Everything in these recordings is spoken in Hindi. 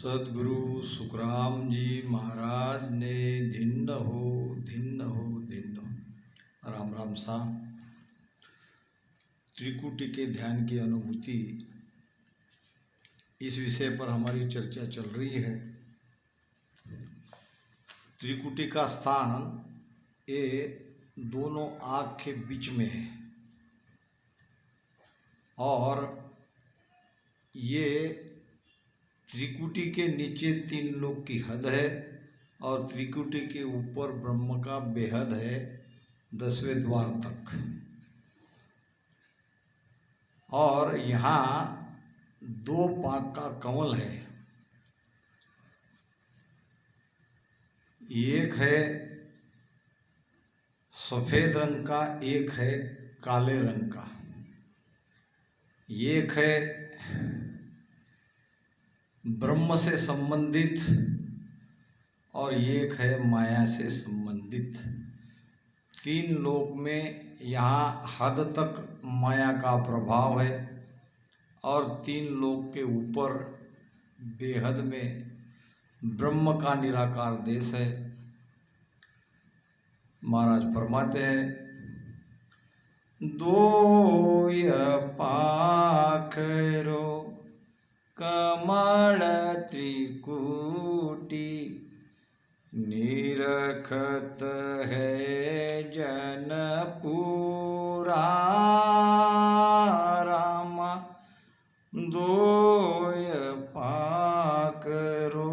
सदगुरु सुखराम जी महाराज ने धिन्न हो राम राम सा त्रिकुटी के ध्यान की अनुभूति, इस विषय पर हमारी चर्चा चल रही है। त्रिकुटी का स्थान ये दोनों आँख के बीच में है और ये त्रिकुटी के नीचे तीन लोक की हद है और त्रिकुटी के ऊपर ब्रह्म का बेहद है 10वें द्वार तक। और यहाँ दो पाक का कमल है, एक है सफेद रंग का, एक है काले रंग का, एक है ब्रह्म से संबंधित और एक है माया से संबंधित। तीन लोक में यहाँ हद तक माया का प्रभाव है और तीन लोक के ऊपर बेहद में ब्रह्म का निराकार देश है। महाराज फरमाते हैं, दोय पाखरो कमल त्रिकुटी निरखत है जन पूरा रामा। दोय पाखरो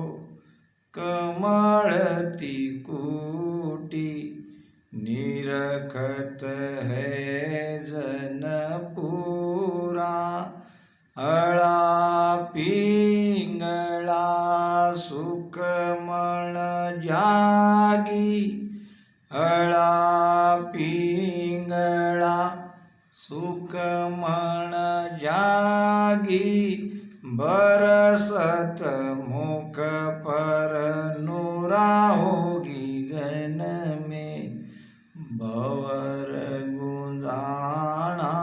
कमल त्रिकुटी निरखत है जन पूरा। अड़ा पिंगला सुकमण जागी, अड़ा पिंगला सुकमण जागी। बरसत मुख पर नूरा होगी गन में भवर गुंजाना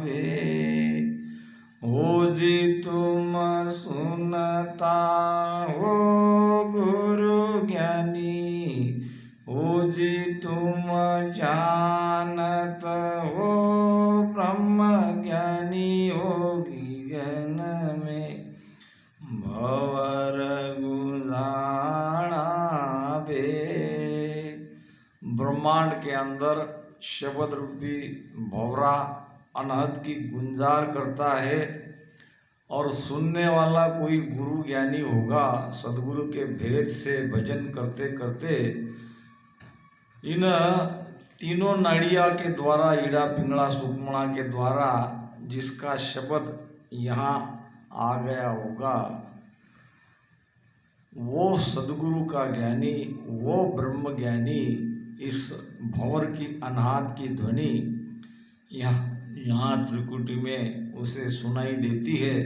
वे। हो जी तुम सुनता हो गुरु ज्ञानी, हो जी तुम जानत हो ब्रह्म ज्ञानी। होगी गन में भवर गुंजाना बे। ब्रह्मांड के अंदर शब्द रूपी भंवरा अनहद की गुंजार करता है और सुनने वाला कोई गुरु ज्ञानी होगा। सदगुरु के भेद से भजन करते करते इन तीनों नाड़िया के द्वारा, ईड़ा पिंगला सुकमणा के द्वारा जिसका शब्द यहाँ आ गया होगा, वो सदगुरु का ज्ञानी, वो ब्रह्म ज्ञानी इस भंवर की अनहद की ध्वनि यहाँ त्रिकुटी में उसे सुनाई देती है।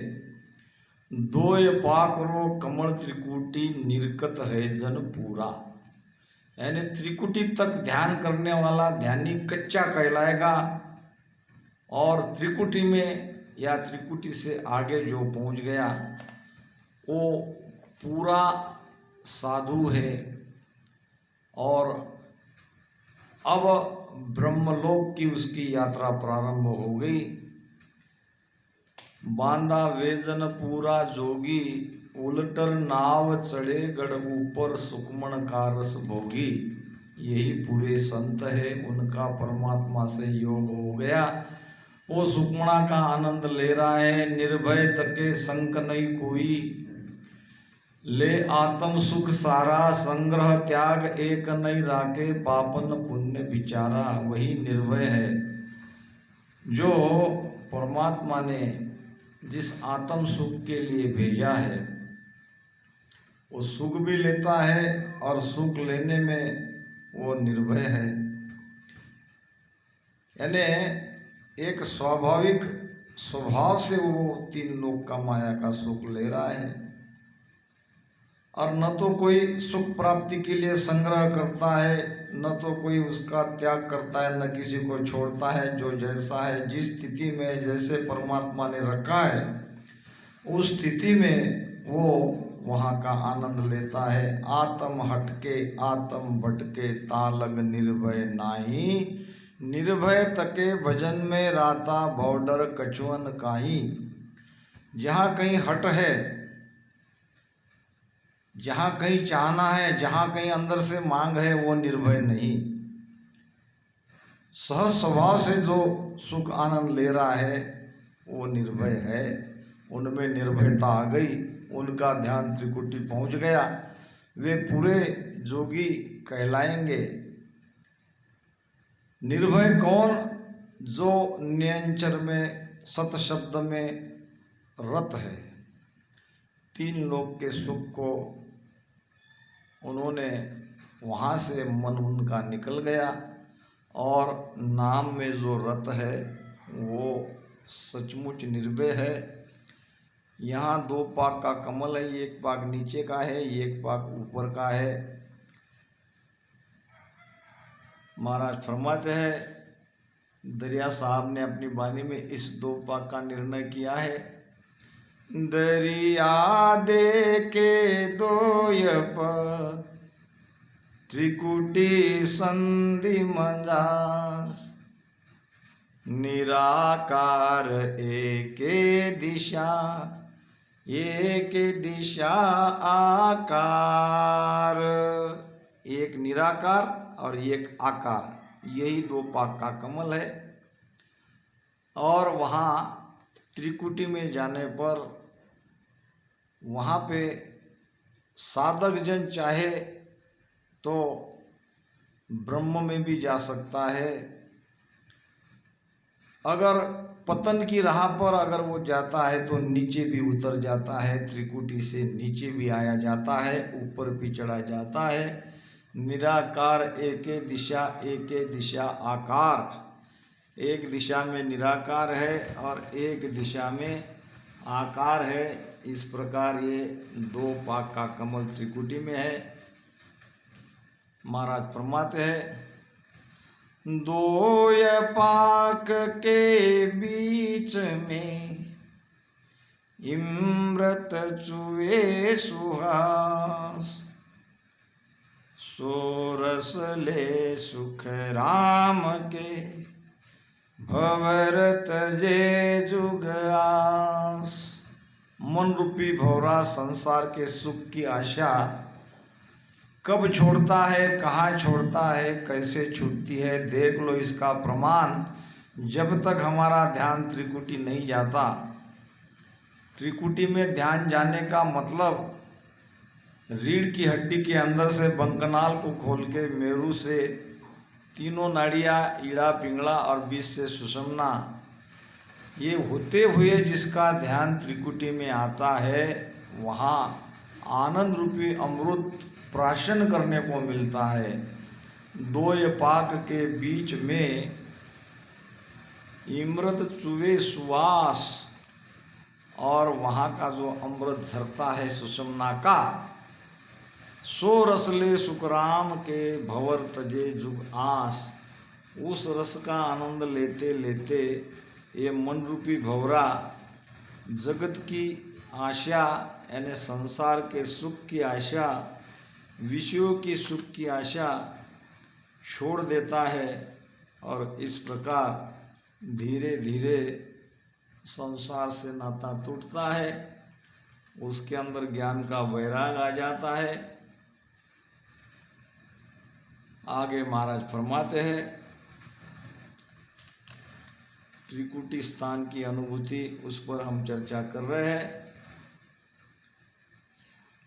दोय पाकरो कमल त्रिकुटी निरकत है जन पूरा। यानी त्रिकुटी तक ध्यान करने वाला ध्यानी कच्चा कहलाएगा और त्रिकुटी में या त्रिकुटी से आगे जो पहुंच गया वो पूरा साधु है। और अब ब्रह्मलोक की उसकी यात्रा प्रारंभ हो गई। बांधा वेजन पूरा जोगी, उलटर नाव चढ़े गढ़ ऊपर सुकमण का रस भोगी। यही पूरे संत है, उनका परमात्मा से योग हो गया। वो सुकमणा का आनंद ले रहा है, निर्भय तके संक नहीं कोई। ले आत्म सुख सारा, संग्रह त्याग एक नहीं राखे। पापन पुण्य विचारा, वही निर्भय है जो परमात्मा ने जिस आत्म सुख के लिए भेजा है वो सुख भी लेता है और सुख लेने में वो निर्भय है। यानी एक स्वाभाविक स्वभाव से वो तीन लोक का माया का सुख ले रहा है और न तो कोई सुख प्राप्ति के लिए संग्रह करता है, न तो कोई उसका त्याग करता है, न किसी को छोड़ता है। जो जैसा है, जिस स्थिति में जैसे परमात्मा ने रखा है उस स्थिति में वो वहाँ वहाँ का आनंद लेता है। आत्म हटके आत्म भटके तालग निर्भय नाही, निर्भय तके भजन में राता भौडर कछुअन काई। जहाँ कहीं हट है, जहाँ कहीं चाहना है, जहाँ कहीं अंदर से मांग है, वो निर्भय नहीं। सहज स्वभाव से जो सुख आनंद ले रहा है वो निर्भय है। उनमें निर्भयता आ गई, उनका ध्यान त्रिकुटी पहुंच गया, वे पूरे जोगी कहलाएंगे। निर्भय कौन? जो नियंचर में सत शब्द में रत है। तीन लोक के सुख को उन्होंने वहाँ से मन उनका निकल गया और नाम में जो रत है वो सचमुच निर्भय है। यहाँ दो पाक का कमल है, एक पाक नीचे का है, एक पाक ऊपर का है। महाराज फरमाते हैं दरिया साहब ने अपनी वाणी में इस दो पाक का निर्णय किया है। दरिया दे के दोय पर त्रिकुटी संधि मंजार, निराकार एके दिशा, एक दिशा आकार। एक निराकार और एक आकार, यही दो पाक का कमल है। और वहाँ त्रिकुटी में जाने पर वहाँ पे साधक जन चाहे तो ब्रह्म में भी जा सकता है। अगर पतन की राह पर अगर वो जाता है तो नीचे भी उतर जाता है, त्रिकुटी से नीचे भी आया जाता है, ऊपर भी चढ़ा जाता है। निराकार एके दिशा, एके दिशा आकार। एक दिशा में निराकार है और एक दिशा में आकार है। इस प्रकार ये दो पाक का कमल त्रिकुटी में है। महाराज फरमाते हैं दोय पाक के बीच में इम्रत चुए सुहास, सोरस ले सुख राम के भवरत जे जुग आस। मन रूपी भौरा संसार के सुख की आशा कब छोड़ता है, कहाँ छोड़ता है, कैसे छूटती है, देख लो इसका प्रमाण। जब तक हमारा ध्यान त्रिकुटी नहीं जाता। त्रिकुटी में ध्यान जाने का मतलब रीढ़ की हड्डी के अंदर से बंकनाल को खोल के मेरू से तीनों नाड़ियाँ ईड़ा पिंगला और बीच से सुषुम्ना, ये होते हुए जिसका ध्यान त्रिकुटी में आता है वहाँ आनंद रूपी अमृत प्राशन करने को मिलता है। दोय पाक के बीच में इमृत चुवे सुवास, और वहाँ का जो अमृत झरता है सुषुम्ना का, सो रसले सुखराम के भवर तजे जुग आस। उस रस का आनंद लेते लेते ये मन रूपी भंवरा जगत की आशा यानी संसार के सुख की आशा, विषयों की सुख की आशा छोड़ देता है और इस प्रकार धीरे धीरे संसार से नाता टूटता है। उसके अंदर ज्ञान का वैराग आ जाता है। आगे महाराज फरमाते हैं त्रिकुटी स्थान की अनुभूति, उस पर हम चर्चा कर रहे हैं।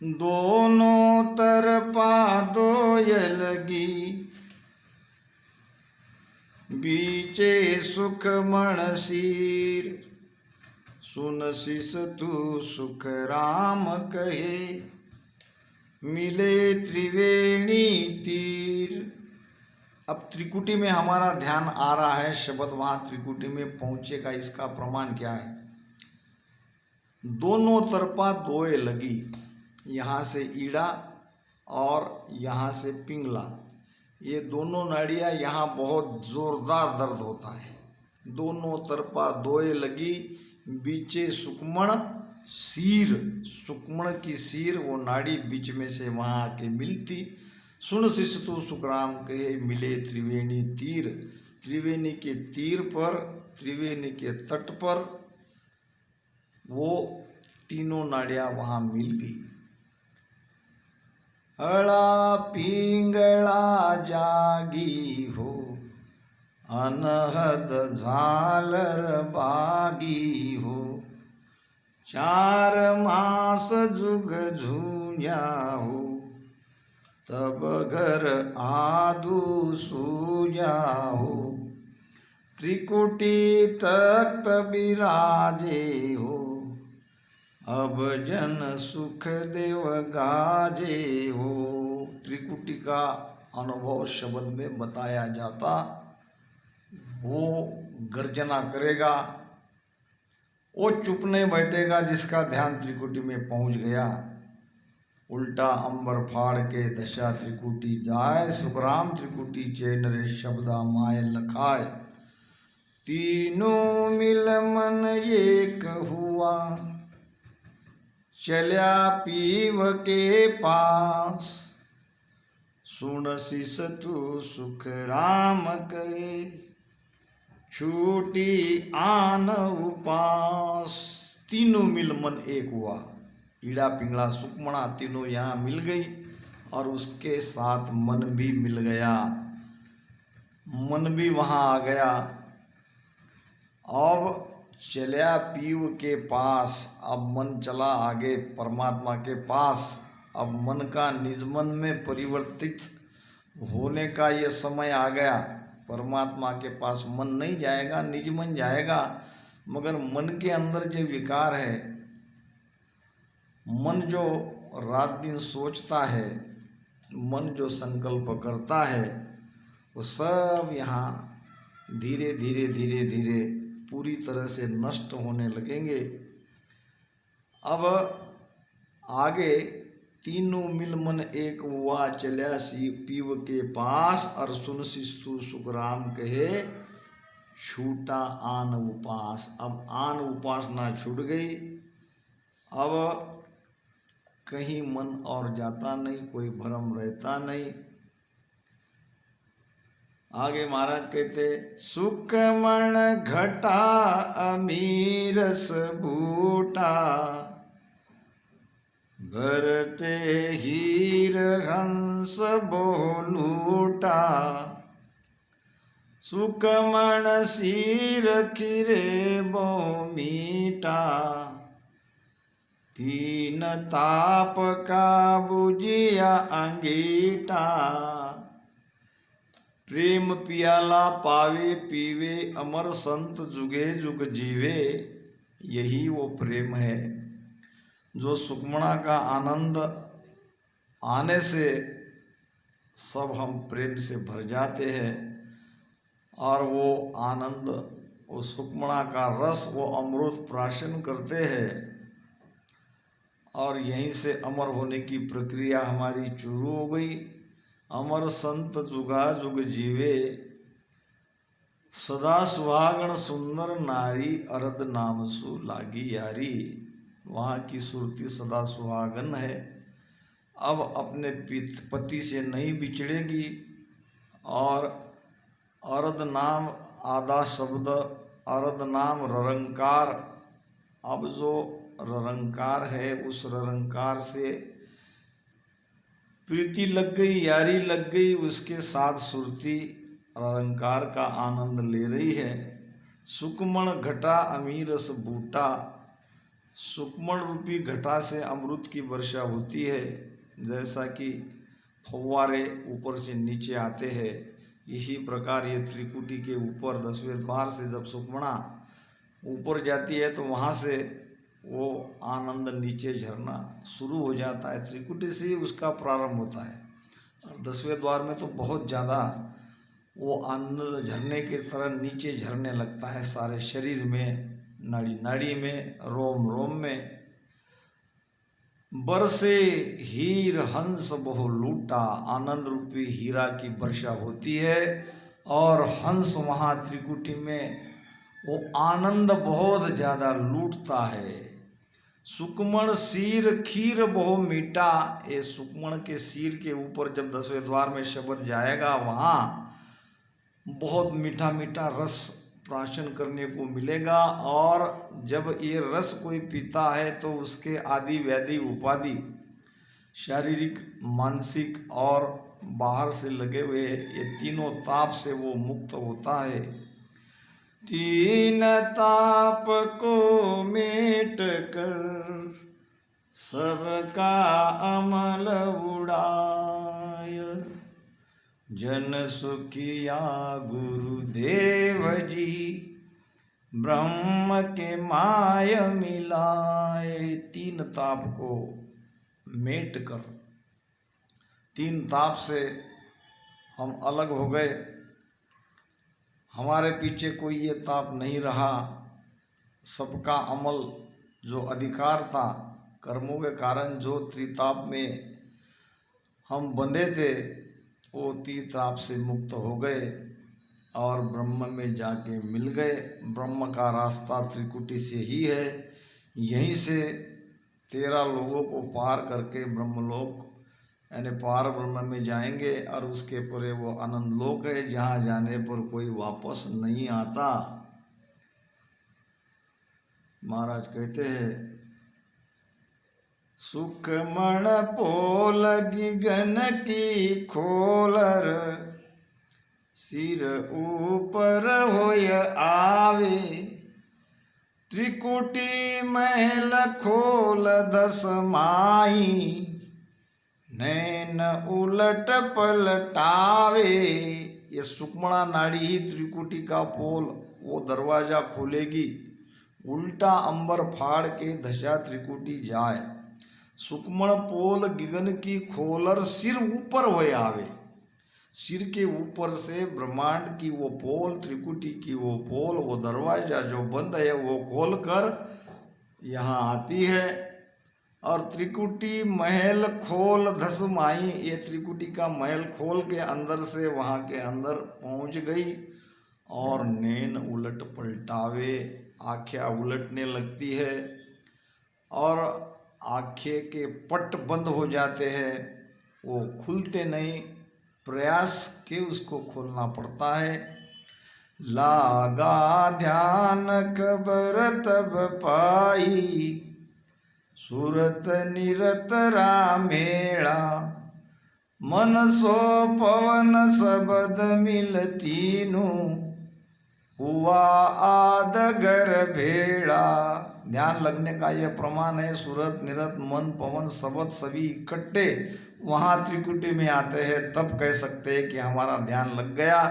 दोनों तरफा दोय लगी, बीचे सुख मणसीर, सुन सिस तू सुख राम कहे, मिले त्रिवेणी तीर। अब त्रिकुटी में हमारा ध्यान आ रहा है, शब्द वहाँ त्रिकुटी में पहुँचेगा, इसका प्रमाण क्या है? दोनों तरफा दोए लगी, यहाँ से ईड़ा और यहाँ से पिंगला, ये दोनों नाड़ियाँ यहाँ बहुत जोरदार दर्द होता है। दोनों तरफा दोए लगी, बीचे सुकमण शीर, सुक्मण की शीर, वो नाड़ी बीच में से वहाँ आके मिलती। सुन शिष्य तो सुखराम कहे मिले त्रिवेणी तीर। त्रिवेणी के तीर पर, त्रिवेणी के तट पर वो तीनों नाड़ियाँ वहाँ मिल गई। अड़ा पिंगला जागी हो, अनहद झालर बागी हो, चार मास जुग झूंझा हो, तब घर आदू सूझा हो, त्रिकुटी तख्त बिराजे हो, अब जन सुख देव गाजे हो। त्रिकुटी का अनुभव शब्द में बताया जाता, वो गर्जना करेगा, वो चुप नहीं बैठेगा जिसका ध्यान त्रिकुटी में पहुंच गया। उल्टा अंबर फाड़ के दशा त्रिकुटी जाए, सुखराम त्रिकुटी चैन रे शब्दा माय लखाए। तीनों मिल मन एक हुआ, चल्या पीव के पास, सुन शिष तू सुख राम कहे, छूटी आन उपास। तीनों मिल मन एक हुआ, ईड़ा पिंगला सुक्मणा तीनों यहाँ मिल गई और उसके साथ मन भी मिल गया, मन भी वहाँ आ गया। अब चल्या पीव के पास, अब मन चला आगे परमात्मा के पास। अब मन का निज मन में परिवर्तित होने का ये समय आ गया। परमात्मा के पास मन नहीं जाएगा, निज मन जाएगा। मगर मन के अंदर जो विकार है, मन जो रात दिन सोचता है, मन जो संकल्प करता है, वो सब यहाँ धीरे धीरे धीरे धीरे पूरी तरह से नष्ट होने लगेंगे। अब आगे तीनों मिल मन एक हुआ, चल्या सी पीव के पास, और सुन शिस्तु सुखराम कहे छूटा आन उपास। अब आन उपासना छूट गई, अब कहीं मन और जाता नहीं, कोई भ्रम रहता नहीं। आगे महाराज कहते, सुकमण घटा अमीरस बूटा, भरते हीर हंस बोलूटा, सुकमण सीर खिरे बो मीटा, तीन ताप का बुझिया अंगीठा, प्रेम पियाला पावे पीवे, अमर संत जुगे जुग जीवे। यही वो प्रेम है जो सुक्मणा का आनंद आने से सब हम प्रेम से भर जाते हैं, और वो आनंद, वो सुक्मणा का रस, वो अमृत प्राशन करते हैं, और यहीं से अमर होने की प्रक्रिया हमारी शुरू हो गई। अमर संत जुगा जुग जीवे, सदा सुहागण सुंदर नारी, अरद नाम सु लागी यारी। वहाँ की सुरती सदा सुहागन है, अब अपने पति से नहीं बिछड़ेगी। और अरद नाम आधा शब्द, अरद नाम ररंकार। अब जो ररंकार है, उस ररंकार से प्रीति लग गई, यारी लग गई, उसके साथ सुरती ररंकार का आनंद ले रही है। सुकमण घटा अमीरस बूटा, सुकमण रूपी घटा से अमृत की वर्षा होती है, जैसा कि फव्वारे ऊपर से नीचे आते हैं। इसी प्रकार ये त्रिकुटी के ऊपर 10वें द्वार से जब सुकमणा ऊपर जाती है तो वहाँ से वो आनंद नीचे झरना शुरू हो जाता है। त्रिकुटी से ही उसका प्रारंभ होता है, और 10वें द्वार में तो बहुत ज़्यादा वो आनंद झरने की तरह नीचे झरने लगता है, सारे शरीर में, नाड़ी नाड़ी में, रोम रोम में। बरसे हीर हंस बहु लूटा, आनंद रूपी हीरा की वर्षा होती है, और हंस वहाँ त्रिकुटी में वो आनंद बहुत ज़्यादा लूटता है। सुकमण सिर खीर बहु मीठा। ये सुकमण के सिर के ऊपर जब 10वें द्वार में शब्द जाएगा वहाँ बहुत मीठा मीठा रस प्राशन करने को मिलेगा। और जब ये रस कोई पीता है तो उसके आदि व्याधि उपाधि शारीरिक मानसिक और बाहर से लगे हुए ये तीनों ताप से वो मुक्त होता है। तीन ताप को मिट कर सबका अमल उड़ाय, जन सुखिया गुरुदेव जी ब्रह्म के माय मिलाए। तीन ताप को मेट कर, तीन ताप से हम अलग हो गए, हमारे पीछे कोई ये ताप नहीं रहा। सबका अमल जो अधिकार था कर्मों के कारण जो त्रिताप में हम बंधे थे वो त्रिताप से मुक्त हो गए और ब्रह्म में जाके मिल गए। ब्रह्म का रास्ता त्रिकुटी से ही है, यहीं से 13 लोगों को पार करके ब्रह्मलोक यानी पार ब्रह्म में जाएंगे और उसके परे वो आनंद लोक है जहाँ जाने पर कोई वापस नहीं आता। महाराज कहते हैं सुखमण पोल गिगन की खोलर, सिर ऊपर होय आवे, त्रिकुटी महल खोल 10 माही, नैन उलट पलटावे। ये सुकमणा नाड़ी ही त्रिकुटी का पोल वो दरवाजा खोलेगी, उल्टा अंबर फाड़ के धशा त्रिकुटी जाए। सुकमण पोल गिगन की खोलर, सिर ऊपर होए आवे। सिर के ऊपर से ब्रह्मांड की वो पोल, त्रिकुटी की वो पोल, वो दरवाजा जो बंद है वो खोल कर यहाँ आती है। और त्रिकुटी महल खोल 10 माही, ये त्रिकुटी का महल खोल के अंदर से वहाँ के अंदर पहुँच गई। और नैन उलट पलटावे, आँखें उलटने लगती है और आँखें के पट बंद हो जाते हैं, वो खुलते नहीं, प्रयास के उसको खोलना पड़ता है। लागा ध्यान खबर तब पाई, सूरत निरत रामेड़ा, मन सो पवन सबद मिल तीनों, हुआ आदगर भेड़ा। ध्यान लगने का यह प्रमाण है, सूरत निरत मन पवन सबद सभी इकट्ठे वहाँ त्रिकुटी में आते हैं, तब कह सकते हैं कि हमारा ध्यान लग गया।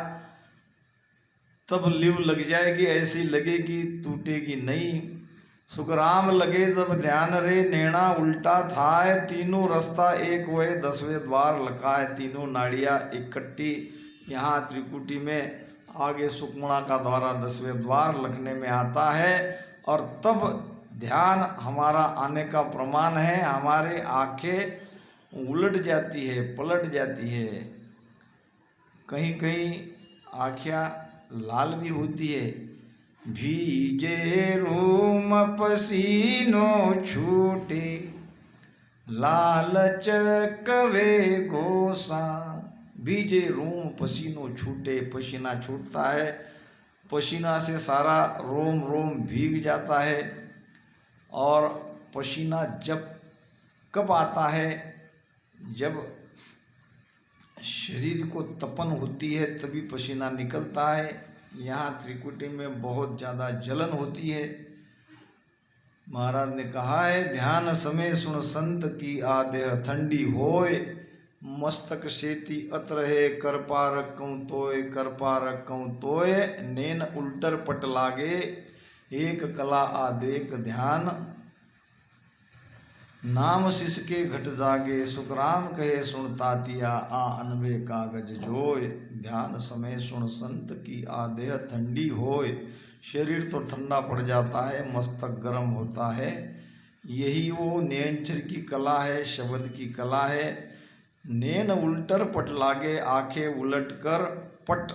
तब लीव लग जाएगी, ऐसी लगेगी टूटेगी नहीं। सुखराम लगे जब ध्यान रे, नैना उल्टा थाए, तीनों रास्ता एक हुए 10वें द्वार लखाए। तीनों नाड़ियाँ इकट्ठी यहाँ त्रिकुटी में, आगे सुकमणा का द्वारा 10वें द्वार लखने में आता है। और तब ध्यान हमारा आने का प्रमाण है। हमारे आँखें उलट जाती है, पलट जाती है, कहीं कहीं आँखें लाल भी होती है। भीजे रूम पसीनों छूटे, लाल चकवे गोसा। भीजे रूम पसीनों छूटे, पसीना छूटता है, पसीना से सारा रोम रोम भीग जाता है। और पसीना जब कब आता है, जब शरीर को तपन होती है तभी पसीना निकलता है। यहाँ त्रिकुटी में बहुत ज़्यादा जलन होती है। महाराज ने कहा है ध्यान समय सुन संत की आदेह ठंडी होय, मस्तक सेती अत रहे कर पा रखूं तोय, कर पा रखूं तोय, नैन उल्टर पट लागे, एक कला आदेक ध्यान, नाम शिष के घट जागे, सुखराम कहे सुन तातिया, आ अनबे कागज जोय। ध्यान समय सुन संत की आदेह ठंडी होय, शरीर तो ठंडा पड़ जाता है, मस्तक गर्म होता है। यही वो नैनचर की कला है, शब्द की कला है। नैन उल्टर पट लागे, आंखें उलट कर, पट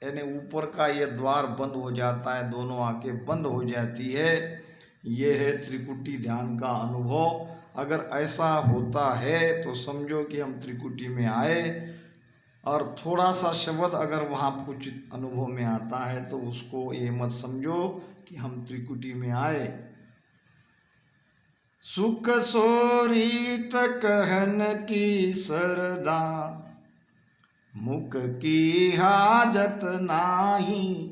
यानी ऊपर का ये द्वार बंद हो जाता है, दोनों आंखें बंद हो जाती है। ये है त्रिकुटी ध्यान का अनुभव। अगर ऐसा होता है तो समझो कि हम त्रिकुटी में आए, और थोड़ा सा शब्द अगर वहाँ कुछ अनुभव में आता है तो उसको ये मत समझो कि हम त्रिकुटी में आए। सुख सोरीत कहन की सरदा, मुख की हाजत नाही।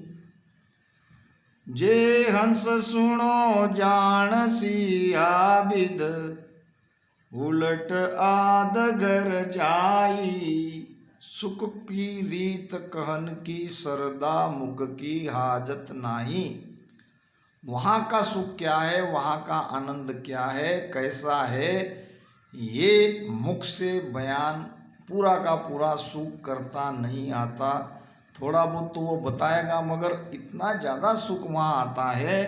जे हंस सुनो जान सी आबिद, उलट आदगर जाई। सुख की रीत कहन की सरदा, मुख की हाजत नाही। वहाँ का सुख क्या है, वहाँ का आनंद क्या है, कैसा है, ये मुख से बयान पूरा का पूरा सुख करता नहीं आता। थोड़ा बहुत तो वो बताएगा, मगर इतना ज़्यादा सुख वहाँ आता है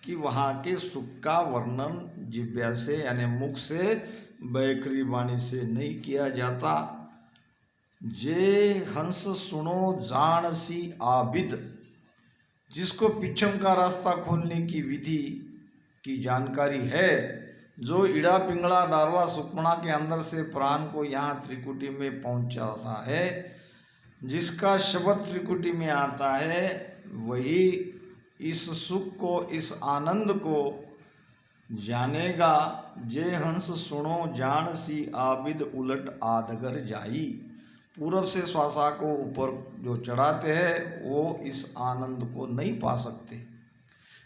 कि वहाँ के सुख का वर्णन जिह्वा से यानी मुख से बैखरी वाणी से नहीं किया जाता। जे हंस सुनो जान सी आबिद, जिसको पिछम का रास्ता खोलने की विधि की जानकारी है, जो इड़ा पिंगला दारवा सुकमणा के अंदर से प्राण को यहाँ त्रिकुटी में पहुँचाता है, जिसका शब्द त्रिकुटी में आता है, वही इस सुख को, इस आनंद को जानेगा। जे हंस सुनो जान सी आबिद, उलट आदगर जाई। पूरब से श्वासा को ऊपर जो चढ़ाते हैं वो इस आनंद को नहीं पा सकते।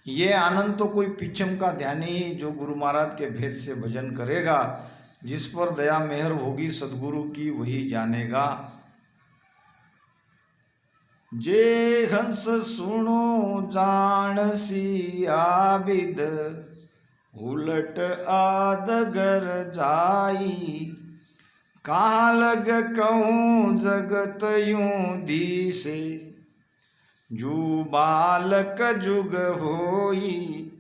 ये आनंद तो कोई पिछम का ध्यानी जो गुरु महाराज के भेद से भजन करेगा, जिस पर दया मेहर होगी सदगुरु की, वही जानेगा। जे हंस सुनो जान सी आबिद, उलट आदगर जाई। कहाँ लग कहूँ जगत यूं दिसे, जू बालक जुग होई।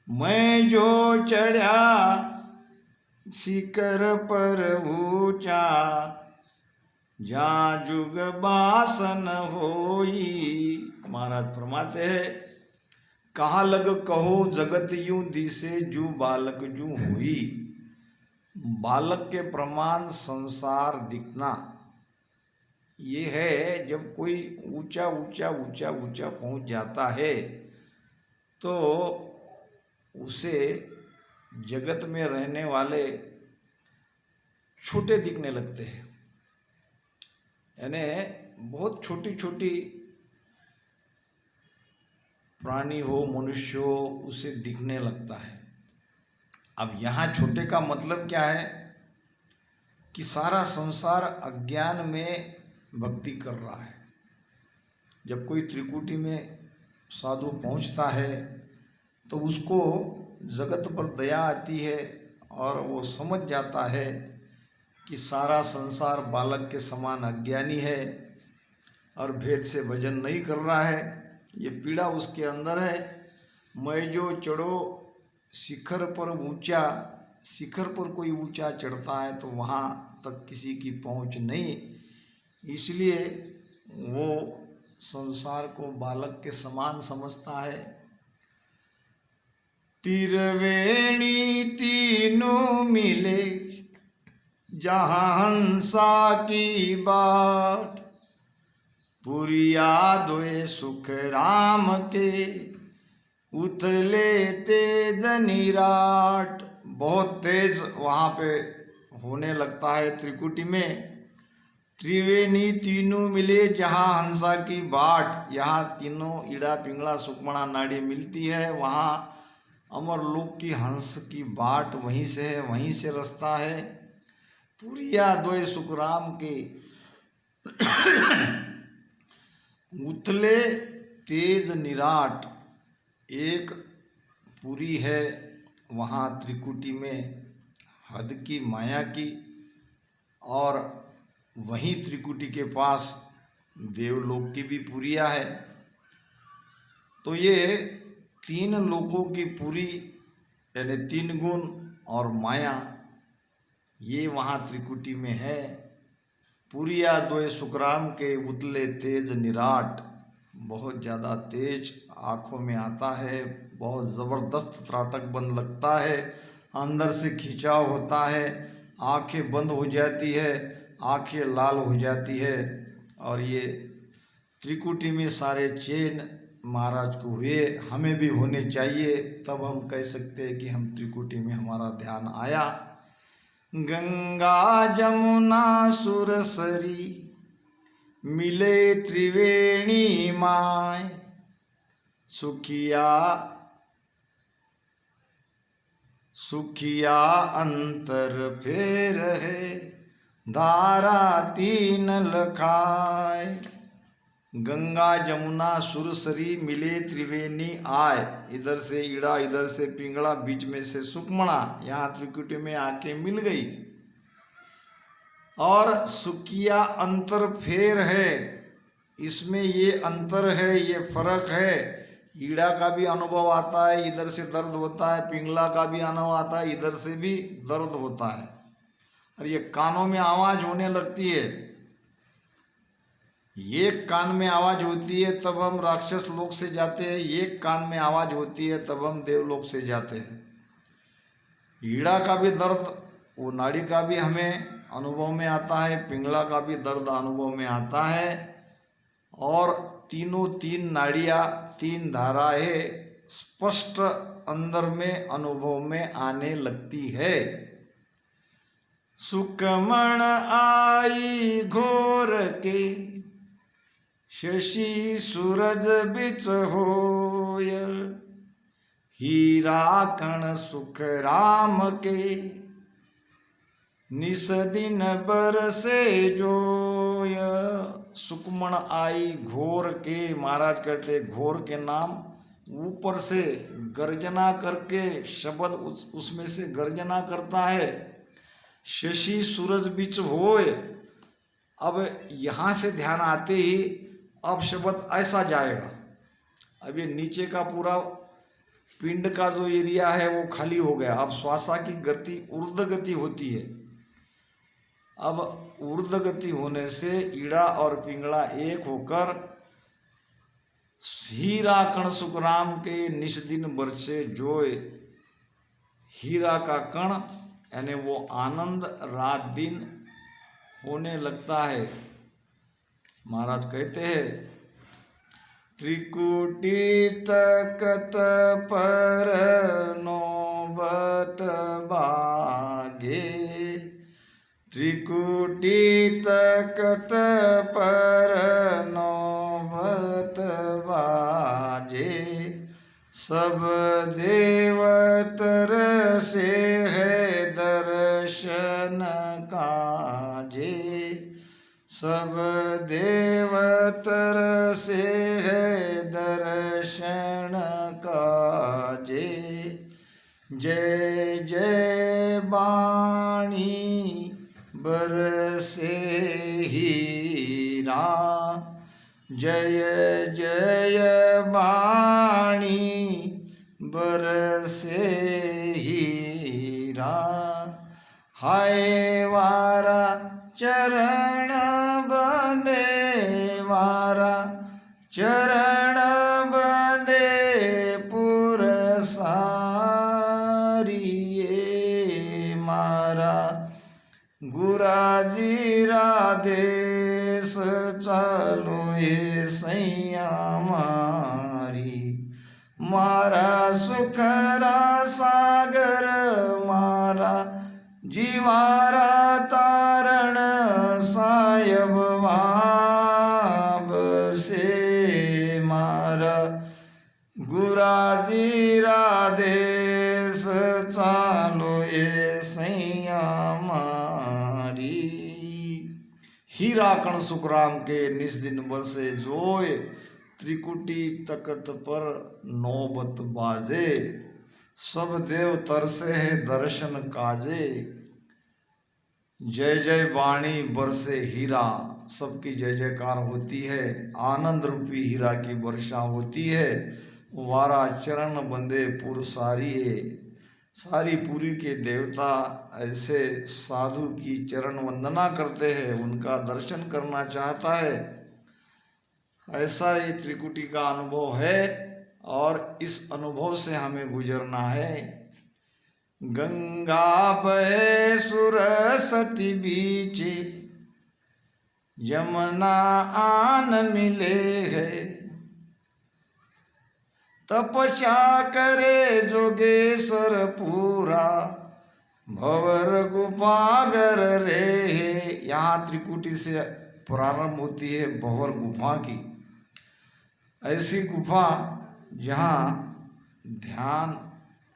मैं जो चढ़ा शिखर पर ऊंचा, जा जुग बासन होई। महाराज फरमाते हैं, कहाँ लग कहो जगत यूं दिसे, जू बालक जू होई। बालक के प्रमाण संसार दिखना, ये है जब कोई ऊंचा ऊंचा ऊंचा ऊंचा पहुंच जाता है तो उसे जगत में रहने वाले छोटे दिखने लगते हैं। यानी बहुत छोटी छोटी प्राणी हो, मनुष्य हो, उसे दिखने लगता है। अब यहाँ छोटे का मतलब क्या है कि सारा संसार अज्ञान में भक्ति कर रहा है। जब कोई त्रिकुटी में साधु पहुँचता है तो उसको जगत पर दया आती है और वो समझ जाता है कि सारा संसार बालक के समान अज्ञानी है और भेद से भजन नहीं कर रहा है। ये पीड़ा उसके अंदर है। मैं जो चढ़ो शिखर पर ऊंचा, शिखर पर कोई ऊंचा चढ़ता है तो वहाँ तक किसी की पहुँच नहीं, इसलिए वो संसार को बालक के समान समझता है। तिरवेणी तीनों मिले, जहाँ हंसा की बाट, पुरिया दोए सुख राम के, उथले तेज निराट। बहुत तेज वहाँ पे होने लगता है त्रिकुटी में। त्रिवेणी तीनों मिले, जहाँ हंसा की बाट, यहाँ तीनों इड़ा पिंगला सुकमणा नाड़ी मिलती है, वहाँ अमर लोक की हंस की बाट वहीं से है, वहीं से रास्ता है। पुरिया दोए सुख राम के, उथले तेज निराट। एक पुरी है वहाँ त्रिकुटी में हद की माया की, और वहीं त्रिकुटी के पास देवलोक की भी पुरिया है। तो ये तीन लोकों की पुरी यानी तीन गुण और माया, ये वहाँ त्रिकुटी में है। पुरिया दोए सुखराम के, उतले तेज निराट। बहुत ज़्यादा तेज आँखों में आता है, बहुत ज़बरदस्त त्राटक बंद लगता है, अंदर से खिंचाव होता है, आंखें बंद हो जाती है, आंखें लाल हो जाती है। और ये त्रिकुटी में सारे चेन महाराज को हुए, हमें भी होने चाहिए, तब हम कह सकते हैं कि हम त्रिकुटी में हमारा ध्यान आया। गंगा जमुना सुरसरी मिले त्रिवेणी माय, सुखिया अंतर फेर है, धारा तीन लखाय। गंगा जमुना सुरसरी मिले त्रिवेणी आय, इधर से ईड़ा इधर से पिंगला बीच में से सुकमणा, यहाँ त्रिकुटी में आके मिल गई। और सुखिया अंतर फेर है, इसमें ये अंतर है, ये फर्क है। ईड़ा का भी अनुभव आता है, इधर से दर्द होता है, पिंगला का भी अनुभव आता है, इधर से भी दर्द होता है। और ये कानों में आवाज होने लगती है, एक कान में आवाज होती है तब हम राक्षस लोक से जाते हैं, एक कान में आवाज होती है तब हम देवलोक से जाते हैं। ईड़ा का भी दर्द, वो नाड़ी का भी हमें अनुभव में आता है, पिंगला का भी दर्द अनुभव में आता है। और तीनों तीन नाड़ियाँ, तीन धाराएं स्पष्ट अंदर में अनुभव में आने लगती है। सुकमण आई घोर के, शशि सूरज बिच होय, हीरा कण सुख राम के, निस दिन बरसे जोय। सुकमण आई घोर के, महाराज कहते घोर के नाम ऊपर से गर्जना करके शब्द उसमें से गर्जना करता है। शशि सूरज बिच होय, अब यहाँ से ध्यान आते ही अब शब्द ऐसा जाएगा। अब ये नीचे का पूरा पिंड का जो एरिया है वो खाली हो गया, अब श्वासा की गति ऊर्ध्व गति होती है। अब ऊर्ध्व गति होने से ईड़ा और पिंगला एक होकर हीरा कण सुखराम के निश दिन बरसे जोय। हीरा का कण यानी वो आनंद रात दिन होने लगता है। महाराज कहते हैं त्रिकुटी तकत पर नौबत बागे, त्रिकुटी तकत पर नौबत बाजे, सब देवतर से है दर्शन काजे, सब देवतर से है दर्शन काजे। जय जय बाणी बरसे हीरा, जय जय बाणी बरसे हीरा। हाय वारा चरण बंदे, वारा चरण बंदे पुरसारिये, मारा गुराजी राधेश चालो ये सैया मारी, मारा सुखरा सागर, मारा जीवारा तारण सायब वाब से, मारा गुराजी राधेश चालो ये सैया मारी। हीरा कण सुखराम के निस दिन बरसे जोय, त्रिकुटी तकत पर नौबत बाजे, सब देव तरसे है दर्शन काजे। जय जय वाणी बरसे हीरा, सबकी जय जयकार होती है, आनंद रूपी हीरा की वर्षा होती है। वारा चरण बंदे पुर सारी है, सारी पुरी के देवता ऐसे साधु की चरण वंदना करते हैं, उनका दर्शन करना चाहता है। ऐसा ये त्रिकुटी का अनुभव है और इस अनुभव से हमें गुजरना है। गंगा बहे सुरसती बीचे, यमुना आन मिले है, तपस्या करे जोगेश्वर पूरा, भंवर गुफागर रे। यहाँ त्रिकुटी से प्रारंभ होती है भंवर गुफा की। ऐसी गुफा जहाँ ध्यान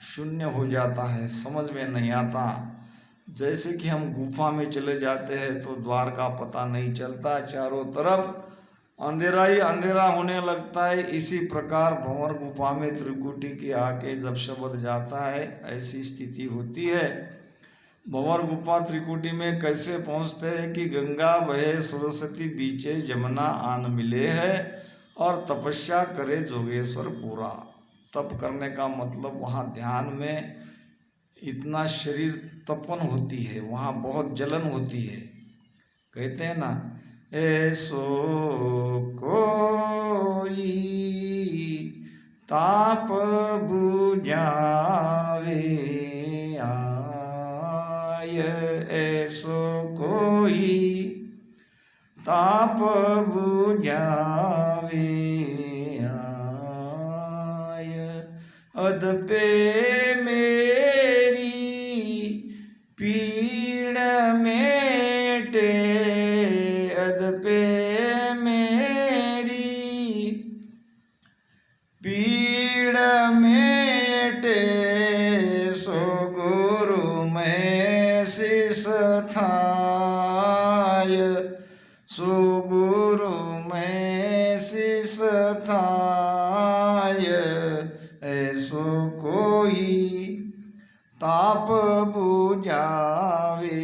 शून्य हो जाता है, समझ में नहीं आता। जैसे कि हम गुफा में चले जाते हैं तो द्वार का पता नहीं चलता, चारों तरफ अंधेरा ही अंधेरा होने लगता है। इसी प्रकार भंवर गुफा में त्रिकुटी के आके जब शब्द जाता है, ऐसी स्थिति होती है। भंवर गुफा त्रिकुटी में कैसे पहुंचते हैं कि गंगा बहे सरस्वती बीचे, यमुना आन मिले है, और तपस्या करे जोगेश्वर पूरा। तप करने का मतलब वहाँ ध्यान में इतना शरीर तपन होती है, वहाँ बहुत जलन होती है। कहते हैं ना, ऐसो कोई ताप बुझावे आय, ऐसो कोई ताप बुझावे आय, अदपे मेरी पीड़ मेटे, अदपे मेरी पीड़ मेटे, सो गुरु में शीस थाय, सो गुरु में शीस थाय, ऐसो कोई ताप बुझावे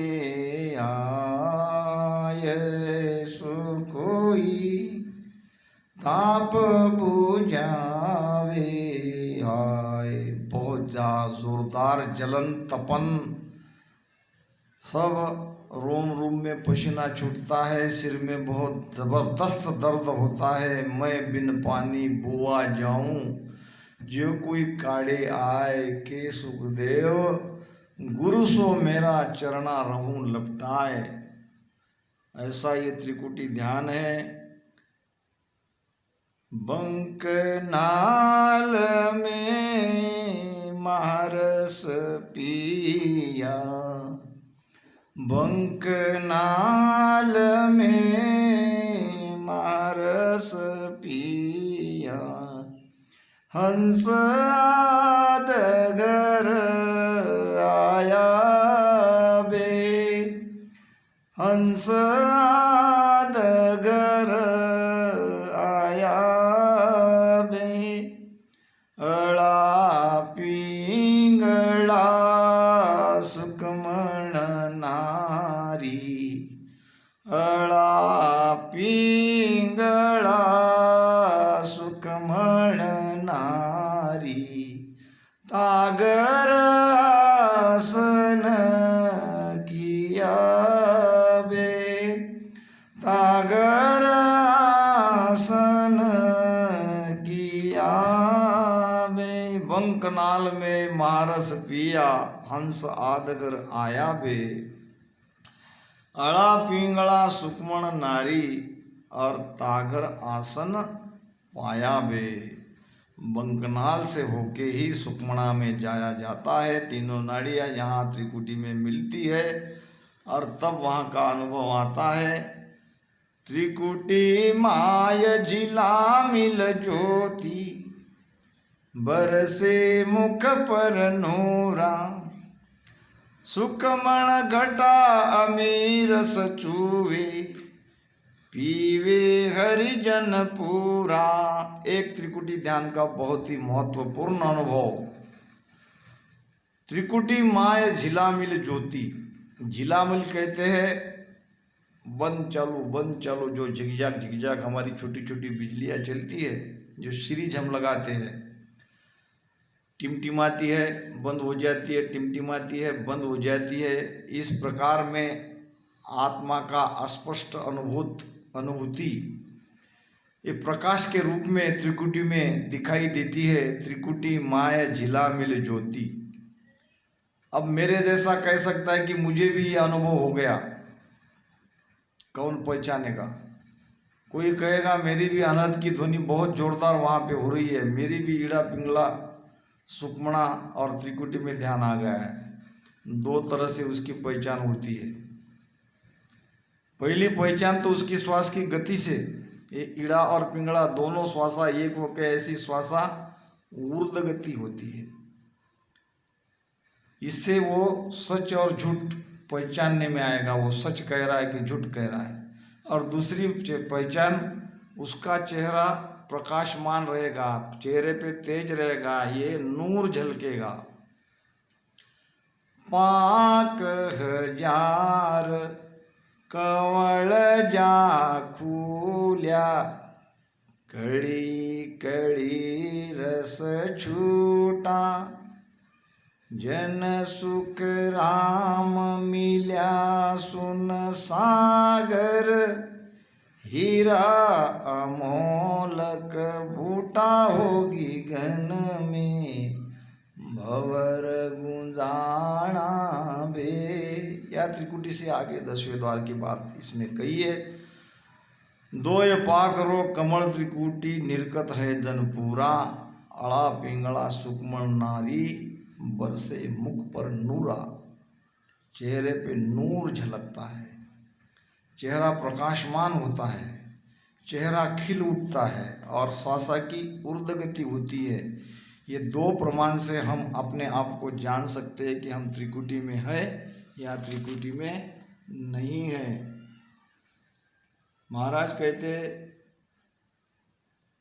आय, ऐसो कोई ताप बुझावे आय। बहुत जोरदार जलन तपन, सब रोम रोम में पसीना छूटता है, सिर में बहुत जबरदस्त दर्द होता है। मैं बिन पानी बुआ जाऊं, जो कोई काढ़े आए के सुखदेव, गुरु सो मेरा चरणा रहूं लपटाए। ऐसा ये त्रिकुटी ध्यान है। बंक नाल में महारस पिया, बंक नाल में महारस पिया, हंस आदगर आया बे, हंस आदगर आया बे, अड़ा पिंगला सुकमण नारी, अड़ा पिंगला सुकमण नारी, तागर आसन किया बे, तागर आसन किया बे, बंकनाल में मारस पिया, हंस आदगर आया बे, अड़ा पिंगला सुकमण नारी, और तागर आसन पाया बे। बंकनाल से होके ही सुकमणा में जाया जाता है। तीनों नाड़ियाँ यहाँ त्रिकुटी में मिलती है और तब वहाँ का अनुभव आता है। त्रिकुटी माय झिला मिल ज्योति, बरसे मुख पर नूरा, सुकमण घटा अमीर सचुवे, पीवे हरिजन पूरा। एक त्रिकुटी ध्यान का बहुत ही महत्वपूर्ण अनुभव। त्रिकुटी माय झिलामिल ज्योति, झिलामिल कहते हैं बंद चालू जो झिकझाक हमारी छोटी छोटी बिजलियाँ चलती है, जो सीरीज हम लगाते हैं, टिमटिमाती है बंद हो जाती है, टिमटिमाती है बंद हो जाती है। इस प्रकार में आत्मा का अस्पष्ट अनुभूति ये प्रकाश के रूप में त्रिकुटी में दिखाई देती है। त्रिकुटी माय झिला मिल ज्योति। अब मेरे जैसा कह सकता है कि मुझे भी ये अनुभव हो गया, कौन पहचानेगा? कोई कहेगा मेरी भी अनहद की ध्वनि बहुत जोरदार वहाँ पे हो रही है, मेरी भी ईड़ा पिंगला सुक्मणा और त्रिकुटी में ध्यान आ गया है। दो तरह से उसकी पहचान होती है। पहली पहचान तो उसकी श्वास की गति से, ये ईड़ा और पिंगला दोनों श्वासा एक होकर ऐसी श्वासा ऊर्ध्व गति होती है। इससे वो सच और झूठ पहचानने में आएगा, वो सच कह रहा है कि झूठ कह रहा है। और दूसरी पहचान, उसका चेहरा प्रकाशमान रहेगा, चेहरे पे तेज रहेगा, ये नूर झलकेगा। 5000 कवळ जाखुल्या, कळी कळी रस छूटा, जन सुख राम मिल्या सुन सागर, हीरा अमोलक बूटा होगी घन में, भवर गुंजाना बे। या त्रिकुटी से आगे 10वें द्वार की बात इसमें कही है। दोय पाकरो कमल त्रिकुटी निर्कत है जनपूरा, अड़ा पिंगला सुकमण नारी, बरसे मुख पर नूरा। चेहरे पे नूर झलकता है, चेहरा प्रकाशमान होता है, चेहरा खिल उठता है और श्वासा की ऊर्ध्व गति होती है। ये दो प्रमाण से हम अपने आप को जान सकते हैं कि हम त्रिकुटी में है या त्रिकुटी में नहीं है। महाराज कहते,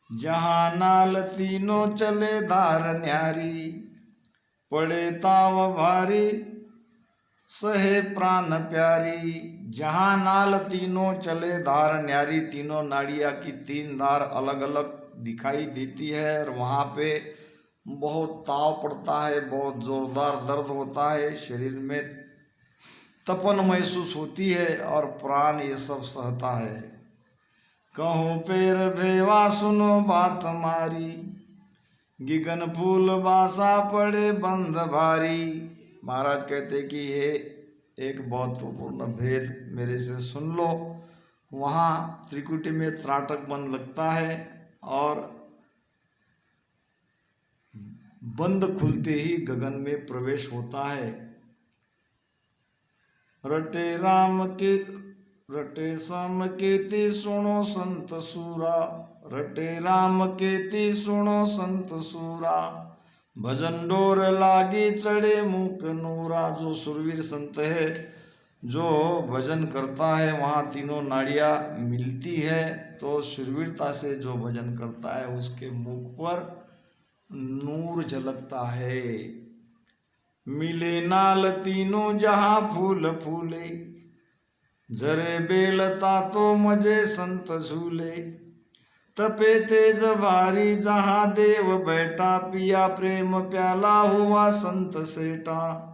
जहाँ नाल तीनों चले धार न्यारी, पड़े ताव भारी सहे प्राण प्यारी। जहाँ नाल तीनों चले धार न्यारी, तीनों नाड़िया की तीन धार अलग अलग दिखाई देती है और वहाँ पे बहुत ताव पड़ता है, बहुत जोरदार दर्द होता है, शरीर में तपन महसूस होती है और प्राण ये सब सहता है। कहूँ पेर भेवा सुनो बात मारी, गिगन फूल बासा पड़े बंद भारी। महाराज कहते कि ये एक महत्वपूर्ण भेद मेरे से सुन लो। वहाँ त्रिकुटी में त्राटक बंद लगता है और बंद खुलते ही गगन में प्रवेश होता है। रटे राम के रटे सम केति सुनो संत सूरा, रटे राम केति सुनो संत सूरा, भजन डोर लागी चढ़े मुख नूरा। जो सुरवीर संत है, जो भजन करता है, वहाँ तीनों नाड़ियाँ मिलती है, तो सुरवीरता से जो भजन करता है उसके मुख पर नूर झलकता है। मिले नाल तीनों जहाँ फूल फूले, जरे बेलता तो मजे संत झूले, तपे तेज भारी जहाँ देव बैठा, पिया प्रेम प्याला हुआ संत सेठा।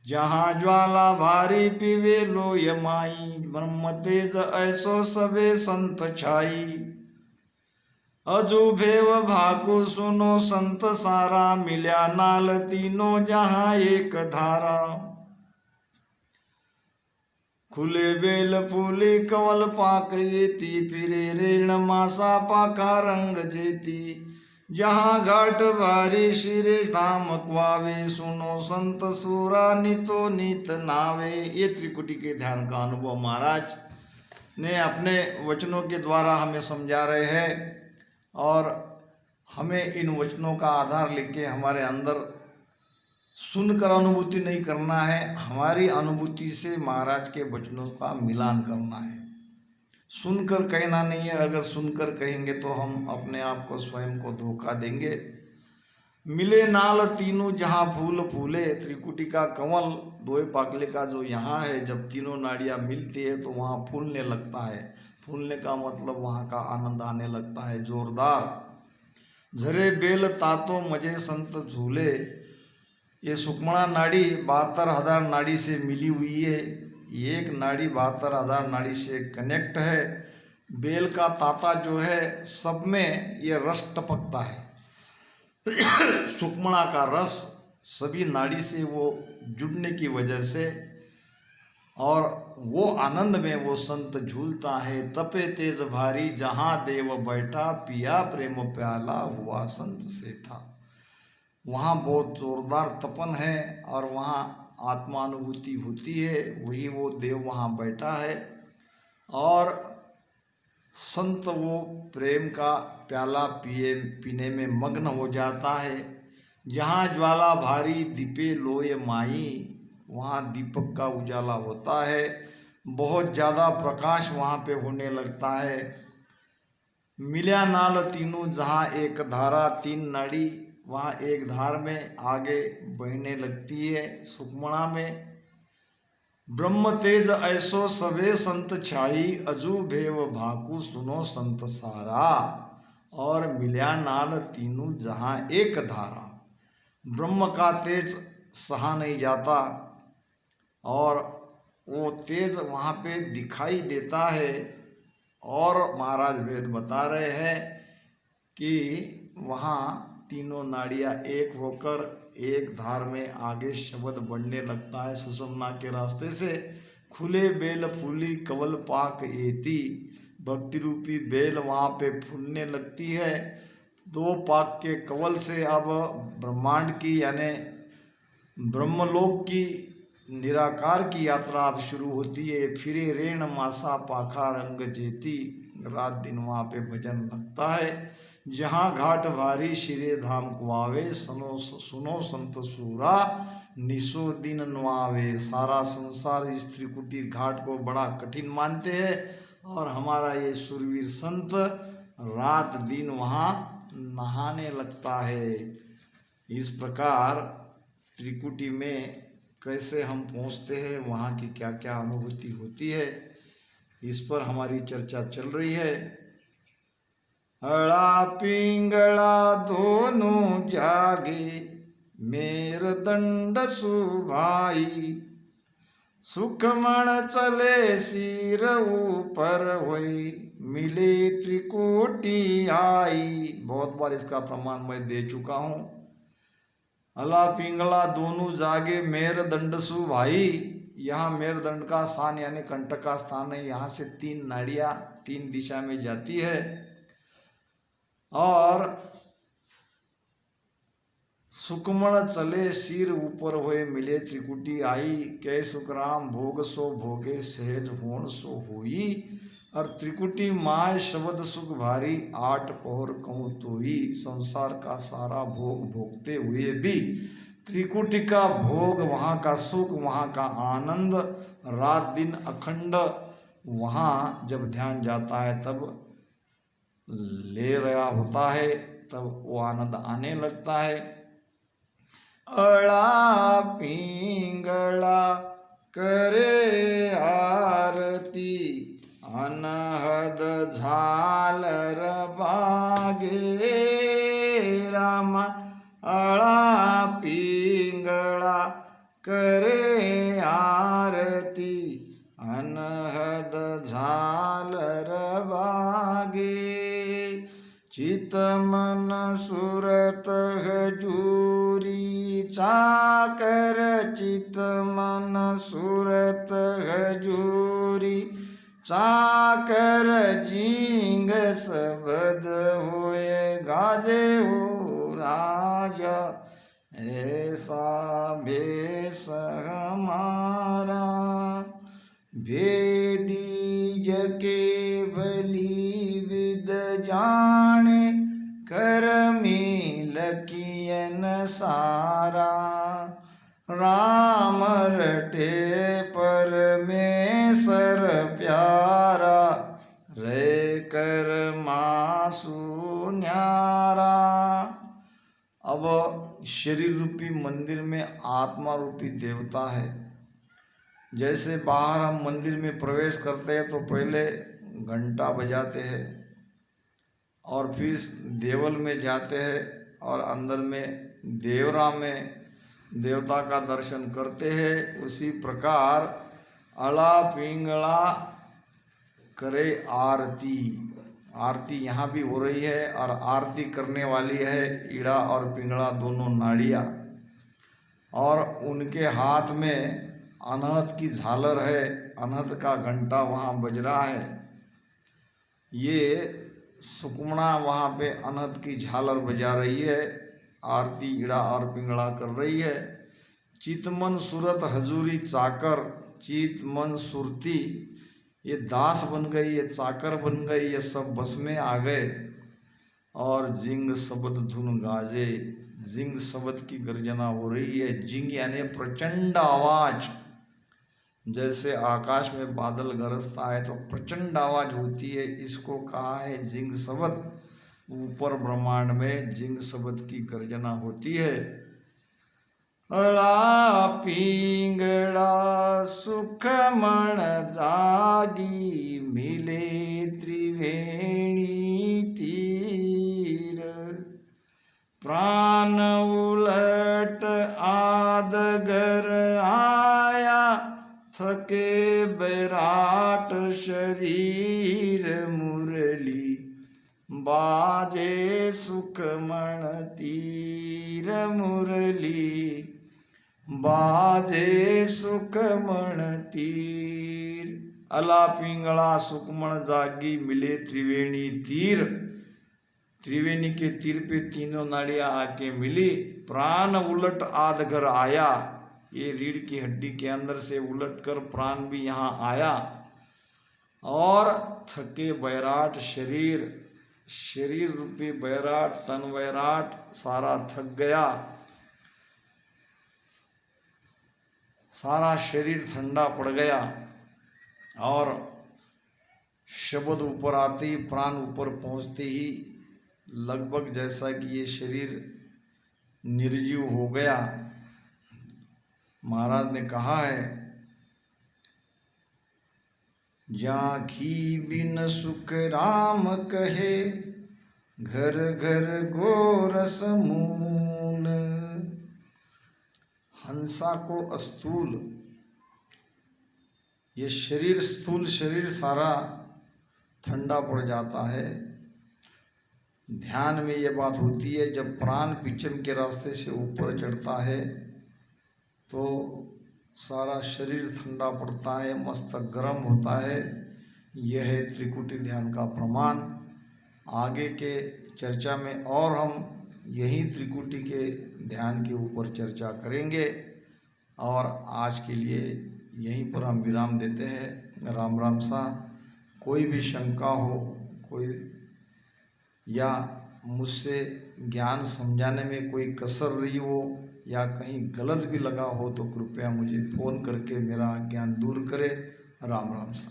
जहाँ ज्वाला भारी पीवे लोय माई, ब्रह्म तेज ऐसो सबे संत छाई। अजू भेव भाकु सुनो संत सारा, मिल्या नाल तीनों जहाँ एक धारा। खुले बेल फूली कवल पाक येती, फिरे रेण मासा पाका रंग जेती। जहाँ घाट भारी शिरे धाम क्वावे, सुनो संत सूरा नितो नीत नावे। ये त्रिकुटी के ध्यान का अनुभव महाराज ने अपने वचनों के द्वारा हमें समझा रहे हैं और हमें इन वचनों का आधार लेके हमारे अंदर सुनकर अनुभूति नहीं करना है, हमारी अनुभूति से महाराज के वचनों का मिलान करना है। सुनकर कहना नहीं है, अगर सुनकर कहेंगे तो हम अपने आप को स्वयं को धोखा देंगे। मिले नाल तीनों जहाँ फूल फूले, त्रिकुटी का कमल दोए पाकले का जो यहाँ है, जब तीनों नाड़ियाँ मिलती है तो वहाँ फूलने लगता है। फूलने का मतलब वहाँ का आनंद आने लगता है जोरदार। झरे बेल तातो मजे संत झूले। ये सुकमणा नाड़ी 72,000 नाड़ी से मिली हुई है। एक नाड़ी 72,000 नाड़ी से कनेक्ट है, बेल का ताता जो है सब में ये रस टपकता है। सुकमणा का रस सभी नाड़ी से वो जुड़ने की वजह से और वो आनंद में वो संत झूलता है। तपे तेज भारी जहाँ देव बैठा, पिया प्रेम प्याला हुआ संत सेठा। वहाँ बहुत जोरदार तपन है और वहाँ आत्मानुभूति होती है, वही वो देव वहाँ बैठा है और संत वो प्रेम का प्याला पीने में मग्न हो जाता है। जहाँ ज्वाला भारी दीपे लोय माई, वहाँ दीपक का उजाला होता है, बहुत ज़्यादा प्रकाश वहाँ पे होने लगता है। मिल्या नाल तीनों जहाँ एक धारा, तीन नाड़ी वहाँ एक धार में आगे बहने लगती है। सुकमणा में ब्रह्म तेज ऐसो सबे संत छाई, अजू भेव भाकू सुनो संत सारा। और मिल्या नाल तीनों जहाँ एक धारा, ब्रह्म का तेज सहा नहीं जाता और वो तेज वहाँ पे दिखाई देता है। और महाराज वेद बता रहे हैं कि वहाँ तीनों नाड़ियाँ एक होकर एक धार में आगे शब्द बढ़ने लगता है। सुषुम्ना के रास्ते से खुले बेल फूली कवल पाक एती, भक्ति रूपी बेल वहाँ पे फूलने लगती है। दो पाक के कवल से अब ब्रह्मांड की यानी ब्रह्मलोक की निराकार की यात्रा अब शुरू होती है। फिरे रेण मासा पाखा रंग जेती, रात दिन वहाँ पे भजन लगता है। जहाँ घाट भारी शिरे धाम कुआवे, सुनो संत सूरा निसो दिन नुआवे। सारा संसार इस त्रिकुटी घाट को बड़ा कठिन मानते हैं और हमारा ये सुरवीर संत रात दिन वहाँ नहाने लगता है। इस प्रकार त्रिकुटी में कैसे हम पहुँचते हैं, वहाँ की क्या क्या अनुभूति होती है, इस पर हमारी चर्चा चल रही है। अड़ा पिंगला दोनों जागे, मेर दंड सुभाई, सुखमण चले सिर ऊपर होई, मिले त्रिकुटी आई। बहुत बार इसका प्रमाण मैं दे चुका हूँ। अला पिंगला दोनों जागे, मेर दंड सु भाई। यहाँ मेरुदंड का स्थान यानी कंटक का स्थान है। यहाँ से तीन नाड़ियाँ तीन दिशा में जाती है और सुकमण चले सिर ऊपर हुए, मिले त्रिकुटी आई। कै सुखराम भोग सो भोगे, सहज होण सो होई। और त्रिकुटी माय शब्द सुख भारी, आठ पहर कहूँ तोई। संसार का सारा भोग भोगते हुए भी त्रिकुटी का भोग, वहाँ का सुख, वहाँ का आनंद रात दिन अखंड वहाँ जब ध्यान जाता है तब ले रहा होता है, तब वो आनंद आने लगता है। अड़ा पिंगला करे आरती, अनहद झालर बागे रामा। अड़ा पिंगला करे आरती, अनहद झालर बागे। चित मन सुरत हजूरी चाकर, चित मन सुरत हजूरी चाकर। जींग सबद होए गाजे हो राजा, ऐसा भेष हमारा। भेदी जके भली विद जाने, कर मिल कियन सारा। राम रटे परमेश्वर प्यारा, रे कर मासु न्यारा। अब शरीर रूपी मंदिर में आत्मा रूपी देवता है। जैसे बाहर हम मंदिर में प्रवेश करते हैं तो पहले घंटा बजाते हैं और फिर देवल में जाते हैं और अंदर में देवरा में देवता का दर्शन करते हैं। उसी प्रकार अला पिंगला करे आरती। आरती यहाँ भी हो रही है और आरती करने वाली है ईड़ा और पिंगला दोनों नाड़ियाँ, और उनके हाथ में अनहत की झालर है, अनहत का घंटा वहाँ बज रहा है। ये सुकमणा वहाँ पे अनहत की झालर बजा रही है, आरती ईड़ा और पिंगला कर रही है। चित मन सूरत हजूरी चाकर, चित मन सुरती, ये दास बन गई, ये चाकर बन गई, ये सब बस में आ गए। और जिंग शब्द धुन गाजे, जिंग शब्द की गर्जना हो रही है। जिंग यानी प्रचंड आवाज, जैसे आकाश में बादल गरजता है तो प्रचंड आवाज होती है, इसको कहा है जिंग शब्द। ऊपर ब्रह्मांड में जिंग शब्द की गर्जना होती है। अला पिंगड़ा सुखमण जागी, मिले त्रिवेणी तीर, प्राण उलट आदगर आया, थके बैराट शरीर, मुरली बाजे सुखमण तीर, मुरली बाजे सुखमण तीर। अला पिंगला सुखमण जागी, मिले त्रिवेणी तीर, त्रिवेणी के तीर पे तीनों नाड़ियां आके मिली। प्राण उलट आध घर आया, ये रीढ़ की हड्डी के अंदर से उलट कर प्राण भी यहाँ आया। और थके बैराट शरीर, शरीर रूपी बैराट, तन बैराट सारा थक गया, सारा शरीर ठंडा पड़ गया। और शब्द ऊपर आते ही, प्राण ऊपर पहुँचते ही लगभग जैसा कि ये शरीर निर्जीव हो गया। महाराज ने कहा है, जा घी बिन सुख राम कहे, घर घर गोरस मूल। हंसा को स्थूल, ये शरीर स्थूल शरीर सारा ठंडा पड़ जाता है। ध्यान में ये बात होती है, जब प्राण पिचम के रास्ते से ऊपर चढ़ता है तो सारा शरीर ठंडा पड़ता है, मस्तक गर्म होता है। यह है त्रिकुटी ध्यान का प्रमाण। आगे के चर्चा में और हम यही त्रिकुटी के ध्यान के ऊपर चर्चा करेंगे, और आज के लिए यहीं पर हम विराम देते हैं। राम राम सा। कोई भी शंका हो, कोई या मुझसे ज्ञान समझाने में कोई कसर रही हो या कहीं गलत भी लगा हो तो कृपया मुझे फ़ोन करके मेरा ज्ञान दूर करें। राम राम सा।